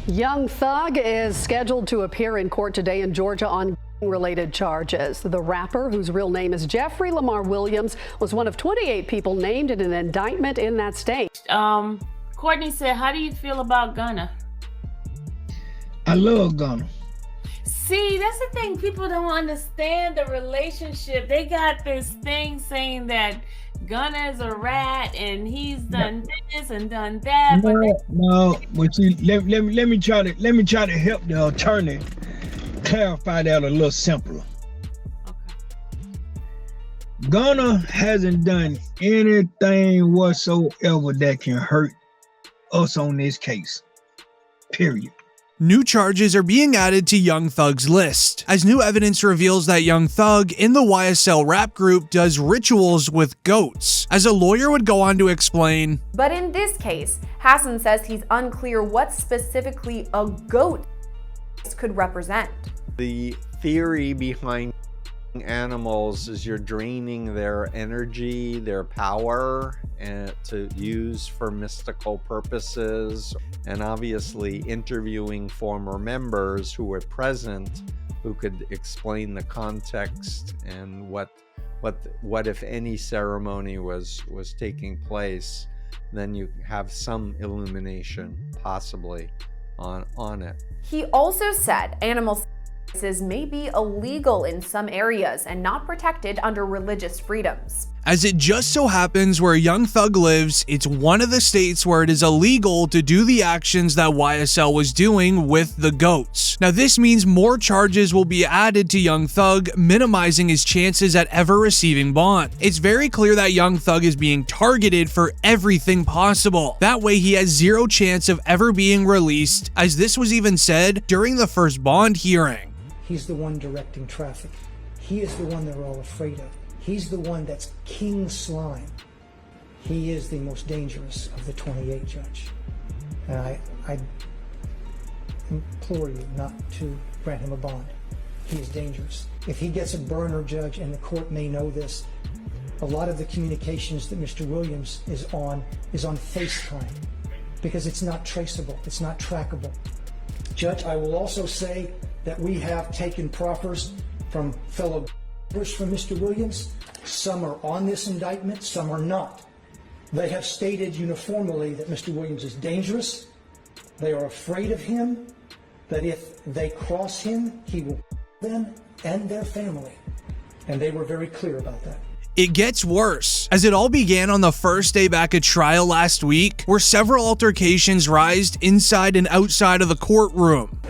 Young Thug is scheduled to appear in court today in Georgia on related charges. The rapper, whose real name is Jeffrey Lamar Williams, was one of 28 people named in an indictment in that state. Courtney said, how do you feel about Gunna? I love Gunna. See, that's the thing. People don't understand the relationship. They got this thing saying that Gunna is a rat and he's done this and done that. But see, let me try to help the attorney clarify that a little simpler. Okay. Gunna hasn't done anything whatsoever that can hurt us on this case. Period. New charges are being added to Young Thug's list, as new evidence reveals that Young Thug in the YSL rap group does rituals with goats. As a lawyer would go on to explain, but in this case, Hassan says he's unclear what specifically a goat could represent. The theory behind animals is you're draining their energy, their power, and to use for mystical purposes, and obviously interviewing former members who were present who could explain the context and what if any ceremony was taking place. Then you have some illumination possibly on it. He also said animal sacrifices may be illegal in some areas and not protected under religious freedoms. As it just so happens where Young Thug lives, it's one of the states where it is illegal to do the actions that YSL was doing with the goats. Now this means more charges will be added to Young Thug, minimizing his chances at ever receiving bond. It's very clear that Young Thug is being targeted for everything possible. That way he has zero chance of ever being released, as this was even said during the first bond hearing. He's the one directing traffic. He is the one they're all afraid of. He's the one that's King Slime. He is the most dangerous of the 28, Judge. And I implore you not to grant him a bond. He is dangerous. If he gets a burner, Judge, and the court may know this, a lot of the communications that Mr. Williams is on FaceTime, because it's not traceable, it's not trackable. Judge, I will also say that we have taken proffers from fellow from Mr. Williams. Some are on this indictment, some are not. They have stated uniformly that Mr. Williams is dangerous. They are afraid of him, that if they cross him, he will them and their family. And they were very clear about that. It gets worse, as it all began on the first day back at trial last week, where several altercations rised inside and outside of the courtroom.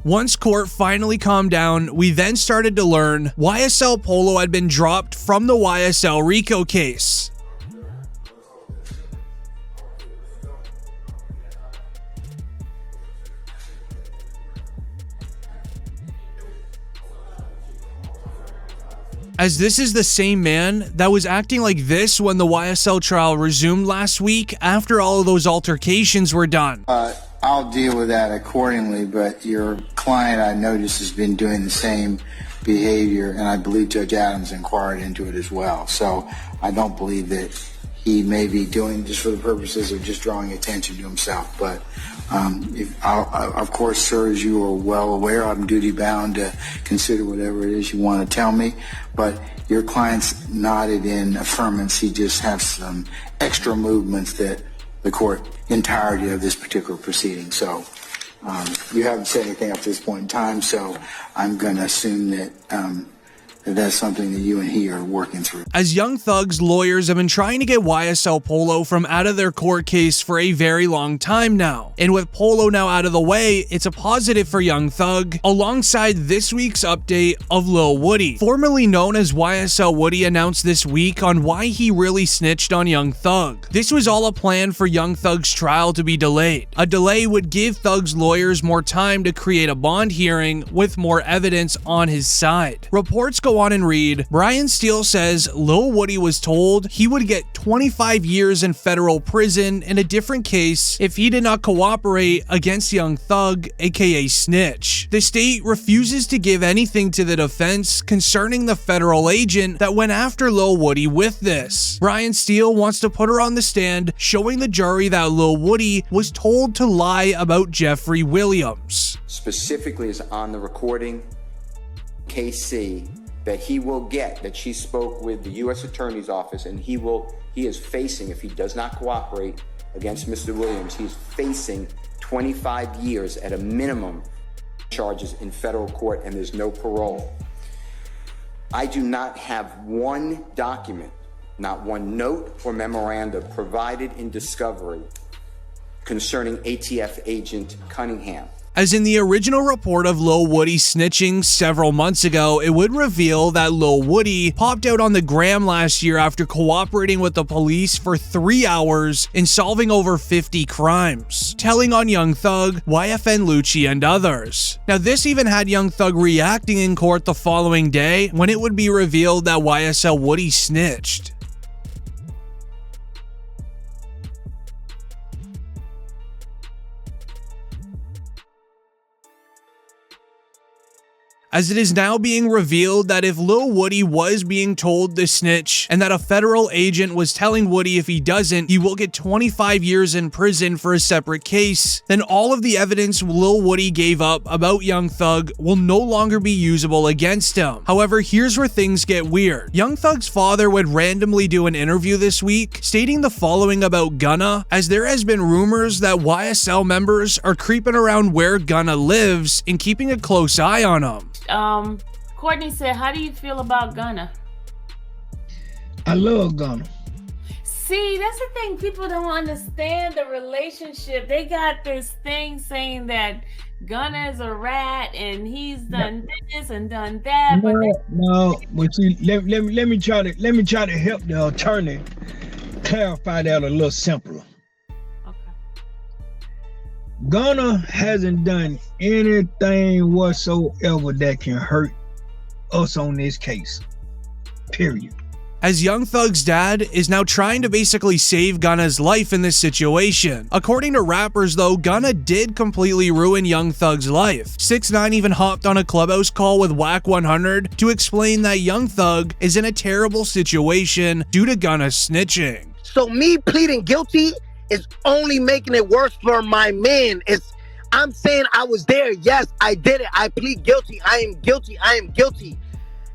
Once court finally calmed down, we then started to learn YSL Polo had been dropped from the YSL RICO case. As this is the same man that was acting like this when the YSL trial resumed last week after all of those altercations were done. I'll deal with that accordingly, but your client, I notice, has been doing the same behavior, and I believe Judge Adams inquired into it as well. So I don't believe that he may be doing just for the purposes of just drawing attention to himself. But of course, sir, as you are well aware, I'm duty-bound to consider whatever it is you want to tell me. But your client's nodded in affirmance. He just has some extra movements that the court entirety of this particular proceeding. So you haven't said anything up to this point in time, so I'm going to assume that that that's something that you and he are working through. As Young Thug's lawyers have been trying to get YSL Polo from out of their court case for a very long time now. And with Polo now out of the way, it's a positive for Young Thug, alongside this week's update of Lil Woody. Formerly known as YSL Woody announced this week on why he really snitched on Young Thug. This was all a plan for Young Thug's trial to be delayed. A delay would give Thug's lawyers more time to create a bond hearing with more evidence on his side. Reports go on and read, Brian Steele says Lil Woody was told he would get 25 years in federal prison in a different case if he did not cooperate against Young Thug, aka Snitch. The state refuses to give anything to the defense concerning the federal agent that went after Lil Woody with this. Brian Steele wants to put her on the stand, showing the jury that Lil Woody was told to lie about Jeffrey Williams. Specifically is on the recording, KC, that he will get, that she spoke with the U.S. Attorney's Office, and he is facing, if he does not cooperate against Mr. Williams, he's facing 25 years at a minimum charges in federal court, and there's no parole. I do not have one document, not one note or memoranda provided in discovery concerning ATF agent Cunningham. As in the original report of Lil Woody snitching several months ago, it would reveal that Lil Woody popped out on the gram last year after cooperating with the police for 3 hours in solving over 50 crimes, telling on Young Thug, YFN Lucci, and others. Now this even had Young Thug reacting in court the following day when it would be revealed that YSL Woody snitched. As it is now being revealed that if Lil Woody was being told to snitch and that a federal agent was telling Woody if he doesn't, he will get 25 years in prison for a separate case, then all of the evidence Lil Woody gave up about Young Thug will no longer be usable against him. However, here's where things get weird. Young Thug's father would randomly do an interview this week stating the following about Gunna, as there has been rumors that YSL members are creeping around where Gunna lives and keeping a close eye on him. Courtney said, how do you feel about Gunna? I love Gunna. See, that's the thing. People don't understand the relationship. They got this thing saying that Gunna is a rat and he's done this and done that. But see, let me try to help the attorney clarify that a little simpler. Gunna hasn't done anything whatsoever that can hurt us on this case, period. As Young Thug's dad is now trying to basically save Gunna's life in this situation. According to rappers though, Gunna did completely ruin Young Thug's life. 6ix9ine even hopped on a Clubhouse call with Wack 100 to explain that Young Thug is in a terrible situation due to Gunna snitching. So me pleading guilty is only making it worse for my man. I'm saying I was there. Yes, I did it. I plead guilty. I am guilty. I am guilty.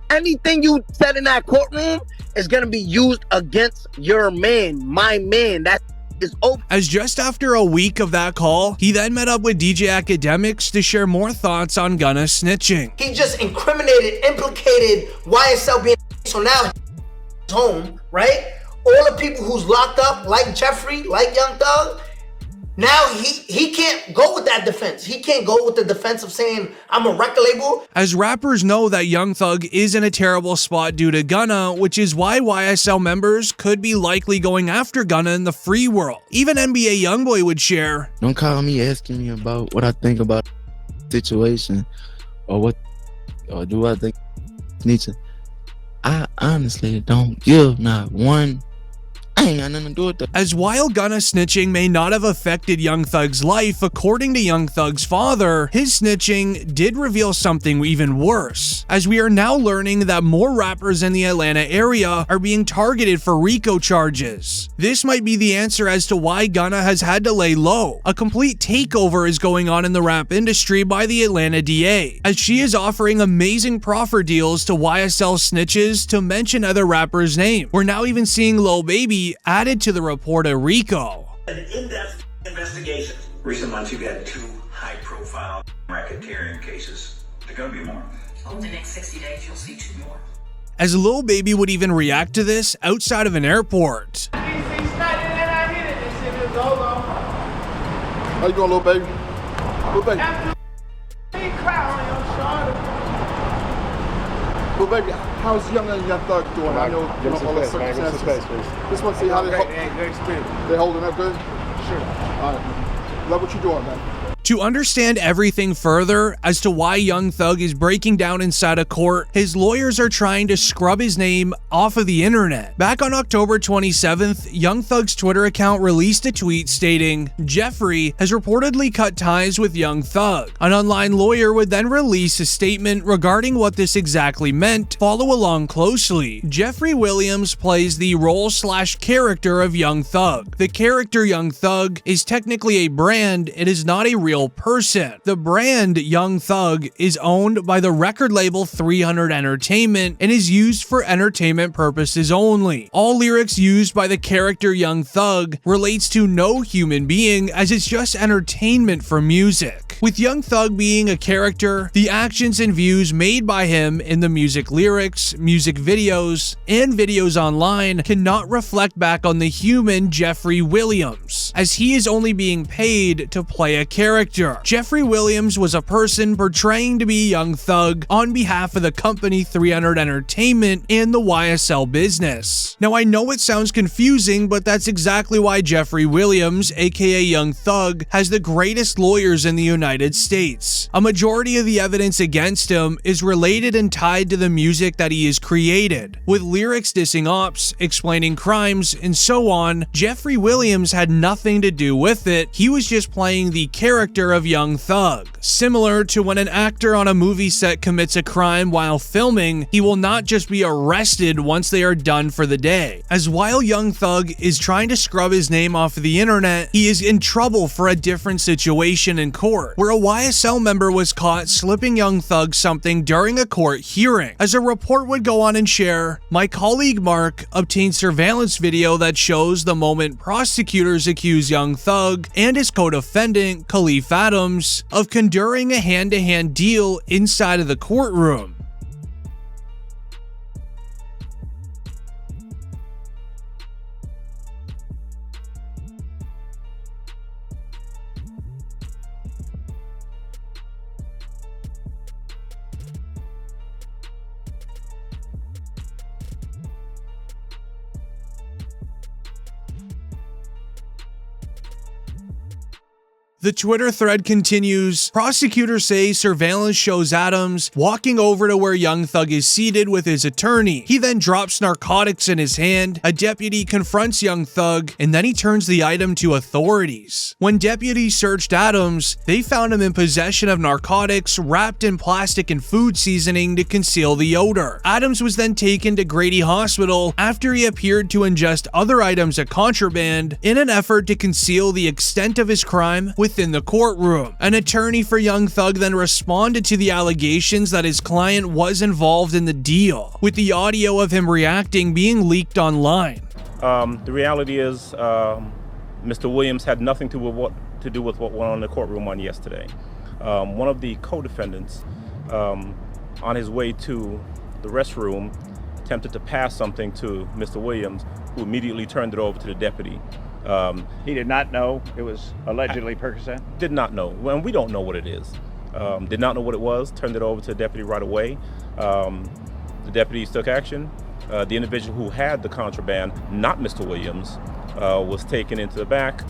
Anything you said in that courtroom is going to be used against your man, my man. That is open. As just after a week of that call, he then met up with DJ Akademiks to share more thoughts on Gunna snitching. He just implicated YSL being so now he's home, right? All the people who's locked up, like Jeffrey, like Young Thug, now he can't go with that defense. He can't go with the defense of saying, I'm a record label. As rappers know that Young Thug is in a terrible spot due to Gunna, which is why YSL members could be likely going after Gunna in the free world. Even NBA Youngboy would share, don't call me asking me about what I think about the situation or do I think need to. I honestly don't give not one. I ain't got nothing to do with that. As while Gunna snitching may not have affected Young Thug's life, according to Young Thug's father, his snitching did reveal something even worse, as we are now learning that more rappers in the Atlanta area are being targeted for RICO charges. This might be the answer as to why Gunna has had to lay low. A complete takeover is going on in the rap industry by the Atlanta DA, as she is offering amazing proffer deals to YSL snitches to mention other rappers' names. We're now even seeing Lil Baby added to the report of RICO. An in-depth investigation. Recent months you've had 2 high-profile racketeering cases. There are going to be more. Over the next 60 days, you'll see 2 more. as Lil Baby would even react to this outside of an airport. How you doing, Lil Baby? Lil Baby. Lil Baby, how's Young Thug doing? I know all the circumstances. Just want to see how they holding up good? Sure. All right. Love what you're doing, man. To understand everything further as to why Young Thug is breaking down inside a court, his lawyers are trying to scrub his name off of the internet. Back on October 27th, Young Thug's Twitter account released a tweet stating, "Jeffrey has reportedly cut ties with Young Thug." An online lawyer would then release a statement regarding what this exactly meant. Follow along closely. Jeffrey Williams plays the role/character of Young Thug. The character Young Thug is technically a brand, it is not a real person. The brand Young Thug is owned by the record label 300 Entertainment and is used for entertainment purposes only. All lyrics used by the character Young Thug relates to no human being, as it's just entertainment for music. With Young Thug being a character, the actions and views made by him in the music lyrics, music videos, and videos online cannot reflect back on the human Jeffrey Williams, as he is only being paid to play a character. Jeffrey Williams was a person portraying to be Young Thug on behalf of the company 300 Entertainment and the YSL business. Now, I know it sounds confusing, but that's exactly why Jeffrey Williams, aka Young Thug, has the greatest lawyers in the United States. A majority of the evidence against him is related and tied to the music that he has created, with lyrics dissing ops, explaining crimes, and so on. Jeffrey Williams had nothing to do with it. He was just playing the character of Young Thug. Similar to when an actor on a movie set commits a crime while filming, he will not just be arrested once they are done for the day. As while Young Thug is trying to scrub his name off of the internet, he is in trouble for a different situation in court, where a YSL member was caught slipping Young Thug something during a court hearing. As a report would go on and share, my colleague Mark obtained surveillance video that shows the moment prosecutors accuse Young Thug and his co-defendant, Khalif Adams, of conduring a hand-to-hand deal inside of the courtroom. The Twitter thread continues, prosecutors say surveillance shows Adams walking over to where Young Thug is seated with his attorney. He then drops narcotics in his hand. A deputy confronts Young Thug, and then he turns the item to authorities. When deputies searched Adams, they found him in possession of narcotics wrapped in plastic and food seasoning to conceal the odor. Adams was then taken to Grady Hospital after he appeared to ingest other items of contraband in an effort to conceal the extent of his crime within the courtroom. An attorney for Young Thug then responded to the allegations that his client was involved in the deal, with the audio of him reacting being leaked online. The reality is, Mr. Williams had nothing to do with what went on in the courtroom on yesterday. One of the co-defendants, on his way to the restroom, attempted to pass something to Mr. Williams, who immediately turned it over to the deputy. He did not know it was allegedly Percocet? Did not know. Well, we don't know what it is. Did not know what it was, turned it over to the deputy right away. The deputies took action. The individual who had the contraband, not Mr. Williams, was taken into the back.